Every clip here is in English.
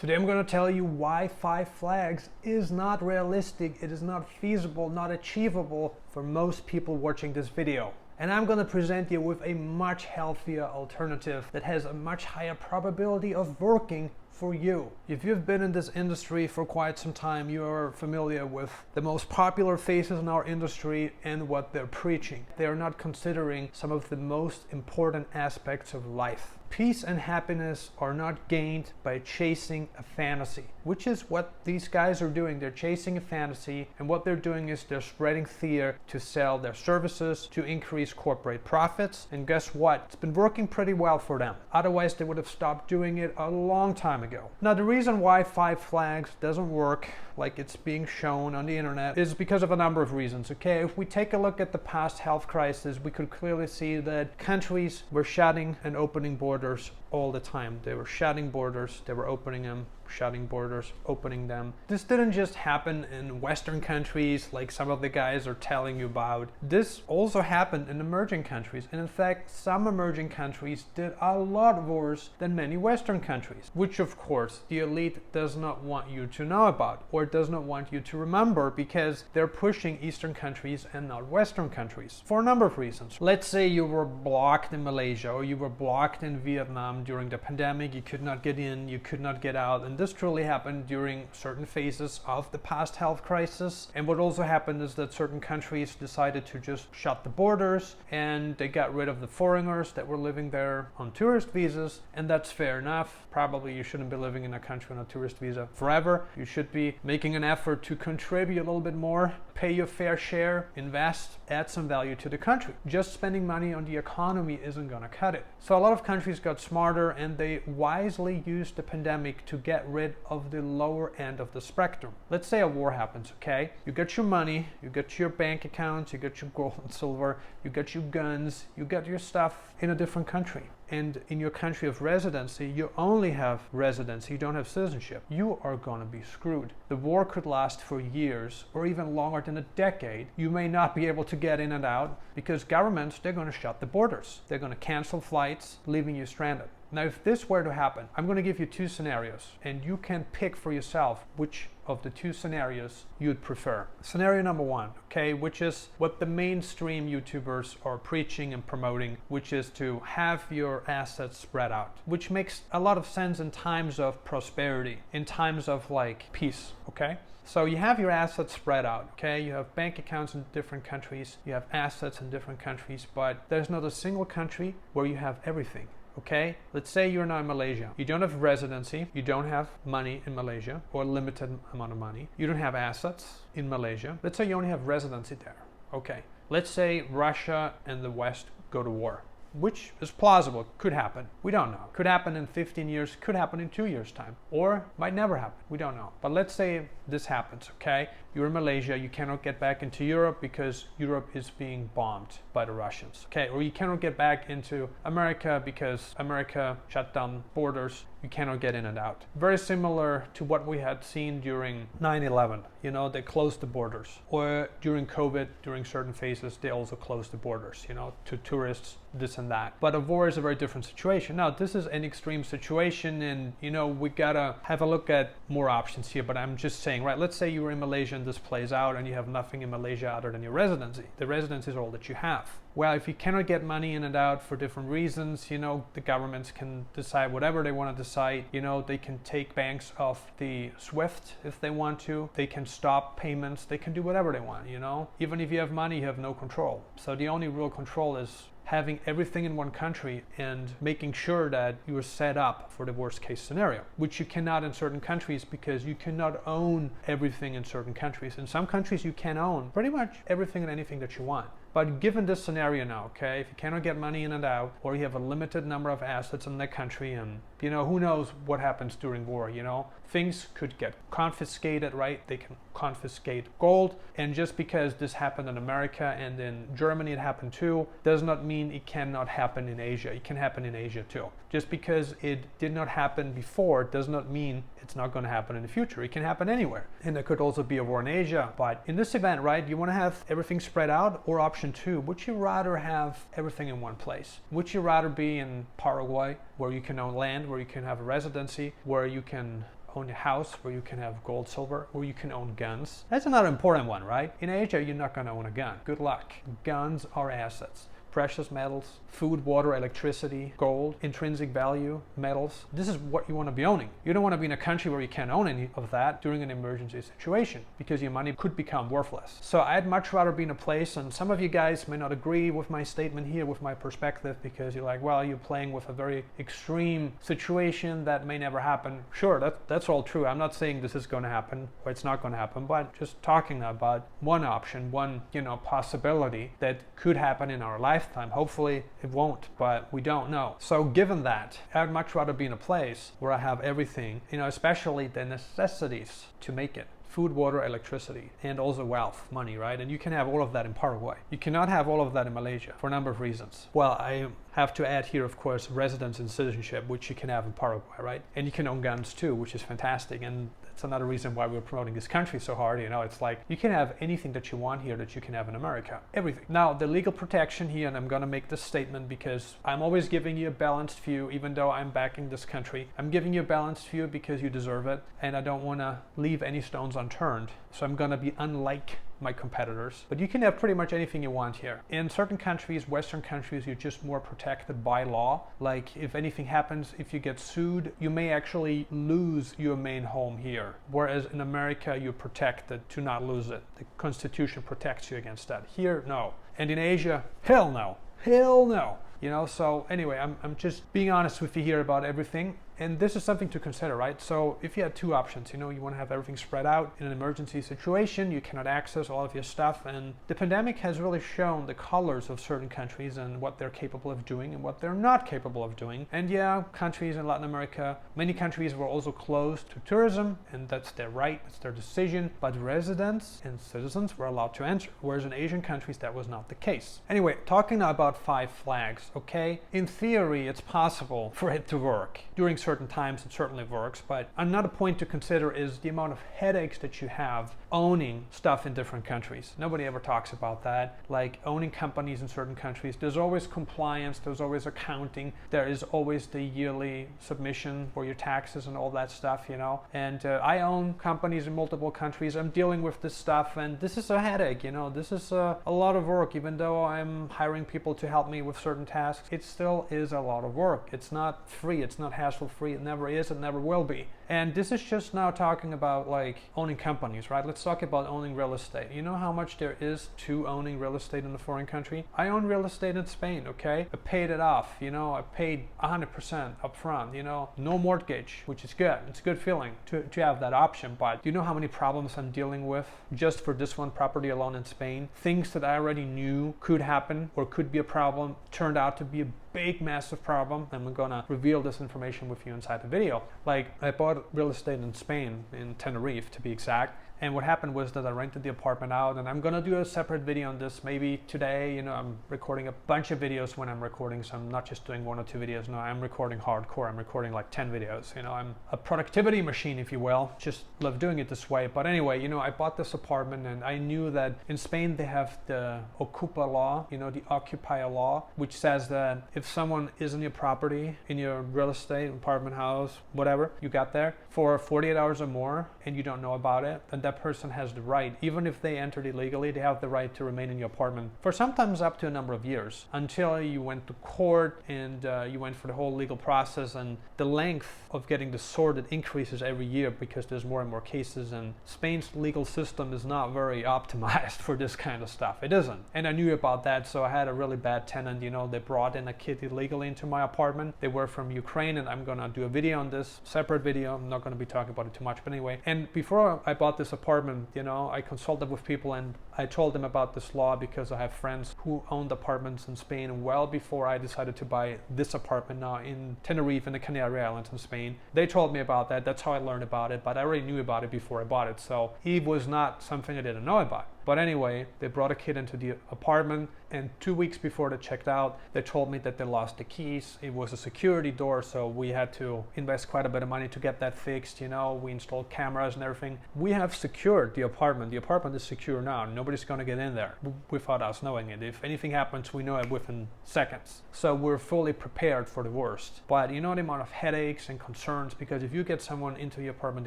Today I'm going to tell you why 5 flags is not realistic, it is not feasible, not achievable for most people watching this video. And I'm going to present you with a much healthier alternative that has a much higher probability of working for you. If you've been in this industry for quite some time, you are familiar with the most popular faces in our industry and what they're preaching. They are not considering some of the most important aspects of life. Peace and happiness are not gained by chasing a fantasy, which is what these guys are doing. They're chasing a fantasy, and what they're doing is they're spreading fear to sell their services, to increase corporate profits. And guess what? It's been working pretty well for them. Otherwise, they would have stopped doing it a long time ago. Now, the reason why 5 flags doesn't work like it's being shown on the internet is because of a number of reasons, okay? If we take a look at the past health crisis, we could clearly see that countries were shutting and opening borders all the time. They were shutting borders, they were opening them, shutting borders, opening them. This didn't just happen in Western countries like some of the guys are telling you about. This also happened in emerging countries. And in fact, some emerging countries did a lot worse than many Western countries, which of course the elite does not want you to know about or does not want you to remember, because they're pushing Eastern countries and not Western countries for a number of reasons. Let's say you were blocked in Malaysia or you were blocked in Vietnam during the pandemic. You could not get in, you could not get out, and this truly happened during certain phases of the past health crisis. And what also happened is that certain countries decided to just shut the borders, and they got rid of the foreigners that were living there on tourist visas, and that's fair enough. Probably you shouldn't be living in a country on a tourist visa forever. You should be making an effort to contribute a little bit more, pay your fair share, invest, add some value to the country. Just spending money on the economy isn't gonna cut it. So a lot of countries got smarter, and they wisely used the pandemic to get rid of the lower end of the spectrum. Let's say a war happens, okay? You get your money, you get your bank accounts, you get your gold and silver, you get your guns, you get your stuff in a different country. And in your country of residency, you only have residency, you don't have citizenship. You are gonna be screwed. The war could last for years or even longer than a decade. You may not be able to get in and out because governments, they're gonna shut the borders. They're gonna cancel flights, leaving you stranded. Now, if this were to happen, I'm going to give you 2 scenarios, and you can pick for yourself which of the 2 scenarios you'd prefer. Scenario number 1, okay, which is what the mainstream YouTubers are preaching and promoting, which is to have your assets spread out, which makes a lot of sense in times of prosperity, in times of like peace, okay? So you have your assets spread out, okay? You have bank accounts in different countries, you have assets in different countries, but there's not a single country where you have everything. Okay, let's say you're now in Malaysia. You don't have residency, you don't have money in Malaysia or a limited amount of money. You don't have assets in Malaysia. Let's say you only have residency there. Okay, let's say Russia and the West go to war, which is plausible, could happen. We don't know. Could happen in 15 years, could happen in 2 years' time, or might never happen. We don't know. But let's say this happens, okay? You're in Malaysia, you cannot get back into Europe because Europe is being bombed by the Russians, okay? Or you cannot get back into America because America shut down borders. You cannot get in and out. Very similar to what we had seen during 9/11. You know, they closed the borders. Or during COVID, during certain phases, they also closed the borders, you know, to tourists, this and that. But a war is a very different situation. Now, this is an extreme situation, and, you know, we gotta have a look at more options here. But I'm just saying, right, let's say you were in Malaysia and this plays out and you have nothing in Malaysia other than your residency. The residency is all that you have. Well, if you cannot get money in and out for different reasons, you know, the governments can decide whatever they want to decide. You know, they can take banks off the SWIFT if they want to. They can stop payments. They can do whatever they want, you know. Even if you have money, you have no control. So the only real control is having everything in one country and making sure that you are set up for the worst case scenario, which you cannot in certain countries because you cannot own everything in certain countries. In some countries, you can own pretty much everything and anything that you want. But given this scenario now, okay, if you cannot get money in and out, or you have a limited number of assets in that country, and, you know, who knows what happens during war, you know? Things could get confiscated, right? They can confiscate gold. And just because this happened in America and in Germany it happened too, does not mean it cannot happen in Asia. It can happen in Asia too. Just because it did not happen before does not mean it's not going to happen in the future. It can happen anywhere. And there could also be a war in Asia. But in this event, right, you want to have everything spread out, or option 2, would you rather have everything in one place? Would you rather be in Paraguay, where you can own land, where you can have a residency, where you can own a house where you can have gold, silver, or you can own guns. That's another important one, right? In Asia, you're not going to own a gun. Good luck. Guns are assets. Precious metals, food, water, electricity, gold, intrinsic value, metals. This is what you want to be owning. You don't want to be in a country where you can't own any of that during an emergency situation because your money could become worthless. So I'd much rather be in a place, and some of you guys may not agree with my statement here, with my perspective, because you're like, well, you're playing with a very extreme situation that may never happen. Sure, that's all true. I'm not saying this is going to happen or it's not going to happen, but just talking about one option, one, possibility that could happen in our life. Hopefully it won't, but we don't know. So given that, I'd much rather be in a place where I have everything, especially the necessities to make it. Food, water, electricity, and also wealth, money, right? And you can have all of that in Paraguay. You cannot have all of that in Malaysia for a number of reasons. Well, I have to add here, of course, residence and citizenship, which you can have in Paraguay, right? And you can own guns too, which is fantastic. And that's another reason why we're promoting this country so hard. It's like you can have anything that you want here that you can have in America. Everything. Now, the legal protection here, and I'm going to make this statement because I'm always giving you a balanced view, even though I'm backing this country. I'm giving you a balanced view because you deserve it, and I don't want to leave any stones unturned. So I'm going to be unlike my competitors. But you can have pretty much anything you want here. In certain countries, Western countries, you're just more protected by law. Like if anything happens, if you get sued, you may actually lose your main home here. Whereas in America, you're protected to not lose it. The Constitution protects you against that. Here, no. And in Asia, hell no. Hell no. So anyway, I'm just being honest with you here about everything. And this is something to consider, right? So if you had two options, you want to have everything spread out in an emergency situation, you cannot access all of your stuff. And the pandemic has really shown the colors of certain countries and what they're capable of doing and what they're not capable of doing. And yeah, countries in Latin America, many countries were also closed to tourism, and that's their right, it's their decision. But residents and citizens were allowed to enter, whereas in Asian countries that was not the case. Anyway, talking now about 5 flags, okay? In theory, it's possible for it to work. During certain times it certainly works, but another point to consider is the amount of headaches that you have owning stuff in different countries. Nobody ever talks about that. Like owning companies in certain countries, there's always compliance, there's always accounting, there is always the yearly submission for your taxes and all that stuff, and I own companies in multiple countries. I'm dealing with this stuff, and this is a headache. This is a lot of work. Even though I'm hiring people to help me with certain tasks, it still is a lot of work. It's not free, it's not hassle free. It never is, it never will be. And this is just now talking about like owning companies, right? Let's talk about owning real estate. You know how much there is to owning real estate in a foreign country? I own real estate in Spain, okay? I paid it off, I paid 100% up front, no mortgage, which is good. It's a good feeling to have that option. But do you know how many problems I'm dealing with just for this one property alone in Spain? Things that I already knew could happen or could be a problem turned out to be a big, massive problem. And I'm gonna reveal this information with you inside the video. Like I bought real estate in Spain, in Tenerife to be exact. And what happened was that I rented the apartment out, and I'm gonna do a separate video on this maybe today. I'm recording a bunch of videos when I'm recording, so I'm not just doing 1 or 2 videos. No, I'm recording hardcore. I'm recording like 10 videos. I'm a productivity machine, if you will. Just love doing it this way. But anyway, I bought this apartment, and I knew that in Spain they have the Ocupa law, the occupier law, which says that if someone is in your property, in your real estate, apartment, house, whatever you got there, for 48 hours or more, and you don't know about it, then that person has the right, even if they entered illegally, they have the right to remain in your apartment for sometimes up to a number of years until you went to court and you went for the whole legal process. And the length of getting this sorted increases every year because there's more and more cases, and Spain's legal system is not very optimized for this kind of stuff. It isn't. And I knew about that, so I had a really bad tenant. They brought in a kid illegally into my apartment. They were from Ukraine, and I'm gonna do a video on this, separate video. I'm not gonna be talking about it too much, but anyway. And before I bought this apartment, I consulted with people, and I told them about this law because I have friends who owned apartments in Spain well before I decided to buy this apartment now in Tenerife in the Canary Islands in Spain. They told me about that. That's how I learned about it, but I already knew about it before I bought it, so it was not something I didn't know about. But anyway, they brought a kid into the apartment, and 2 weeks before they checked out, they told me that they lost the keys. It was a security door, so we had to invest quite a bit of money to get that fixed. We installed cameras and everything. We have secured the apartment. The apartment is secure now. No Nobody's going to get in there without us knowing it. If anything happens, we know it within seconds. So we're fully prepared for the worst. But you know the amount of headaches and concerns, because if you get someone into your apartment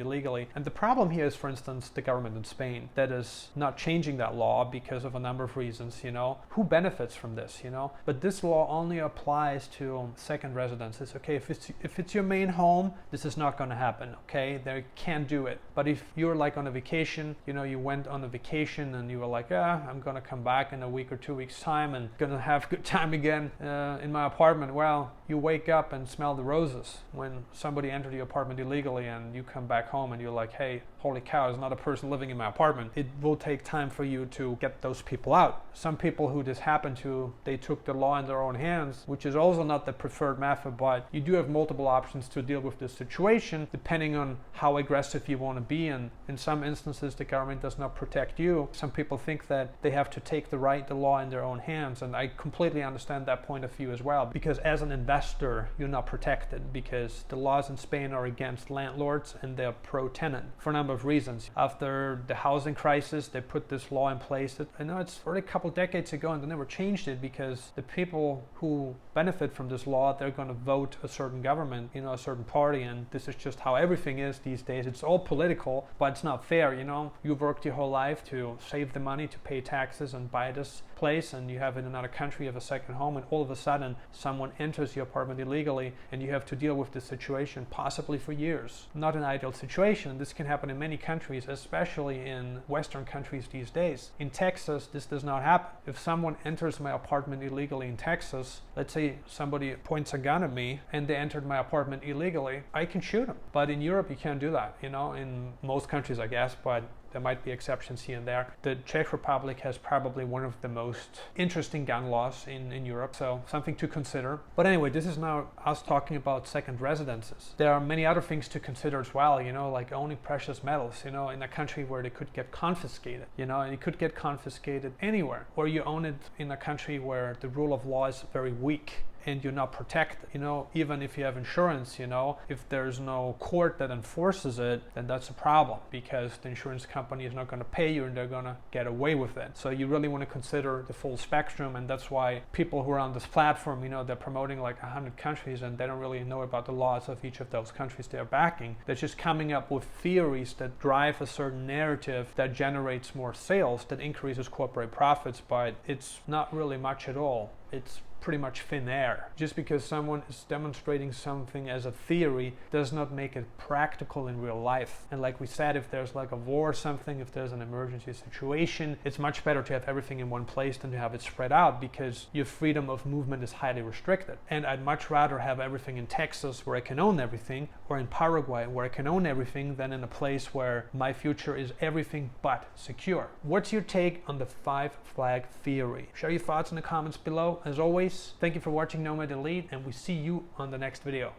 illegally, and the problem here is, for instance, the government in Spain that is not changing that law because of a number of reasons, you know, who benefits from this, you know? But this law only applies to second residences. Okay, if it's your main home, this is not going to happen. Okay, they can't do it. But if you're like on a vacation, you know, you went on a vacation and you were like, I'm going to come back in a week or 2 weeks time and going to have a good time again in my apartment. Well, you wake up and smell the roses when somebody entered your apartment illegally, and you come back home and you're like, hey, holy cow, there's not a person living in my apartment. It will take time for you to get those people out. Some people who this happened to, they took the law in their own hands, which is also not the preferred method, but you do have multiple options to deal with this situation depending on how aggressive you want to be. And in some instances, the government does not protect you. Some people think that they have to take the law in their own hands, and I completely understand that point of view as well, because as an investor, you're not protected, because the laws in Spain are against landlords and they're pro-tenant for a number of reasons. After the housing crisis, they put this law in place. I know it's already a couple decades ago and they never changed it, because the people who benefit from this law, they're going to vote a certain government, you know, a certain party, and this is just how everything is these days. It's all political, but it's not fair, you know. You've worked your whole life to save the money to pay taxes and buy this place, and you have in another country, you have a second home, and all of a sudden someone enters your apartment illegally and you have to deal with this situation possibly for years. Not an ideal situation. This can happen in many countries, especially in Western countries these days. In Texas, this does not happen. If someone enters my apartment illegally in Texas, let's say somebody points a gun at me and they entered my apartment illegally, I can shoot them. But in Europe, you can't do that, you know, in most countries, I guess, but there might be exceptions here and there. The Czech Republic has probably one of the most interesting gun laws in Europe, so something to consider. But anyway, this is now us talking about second residences. There are many other things to consider as well, you know, like owning precious metals, you know, in a country where they could get confiscated, you know, and it could get confiscated anywhere. Or you own it in a country where the rule of law is very weak and you're not protected, you know. Even if you have insurance, you know, if there's no court that enforces it, then that's a problem, because the insurance company is not going to pay you and they're going to get away with it. So you really want to consider the full spectrum, and that's why people who are on this platform, you know, they're promoting like 100 countries and they don't really know about the laws of each of those countries they're backing. They're just coming up with theories that drive a certain narrative that generates more sales, that increases corporate profits, but it's not really much at all. It's pretty much thin air. Just because someone is demonstrating something as a theory does not make it practical in real life. And like we said, if there's like a war or something, if there's an emergency situation, it's much better to have everything in one place than to have it spread out, because your freedom of movement is highly restricted. And I'd much rather have everything in Texas where I can own everything, or in Paraguay where I can own everything, than in a place where my future is everything but secure. What's your take on the 5-flag theory? Share your thoughts in the comments below. As always, thank you for watching Nomad Elite, and we see you on the next video.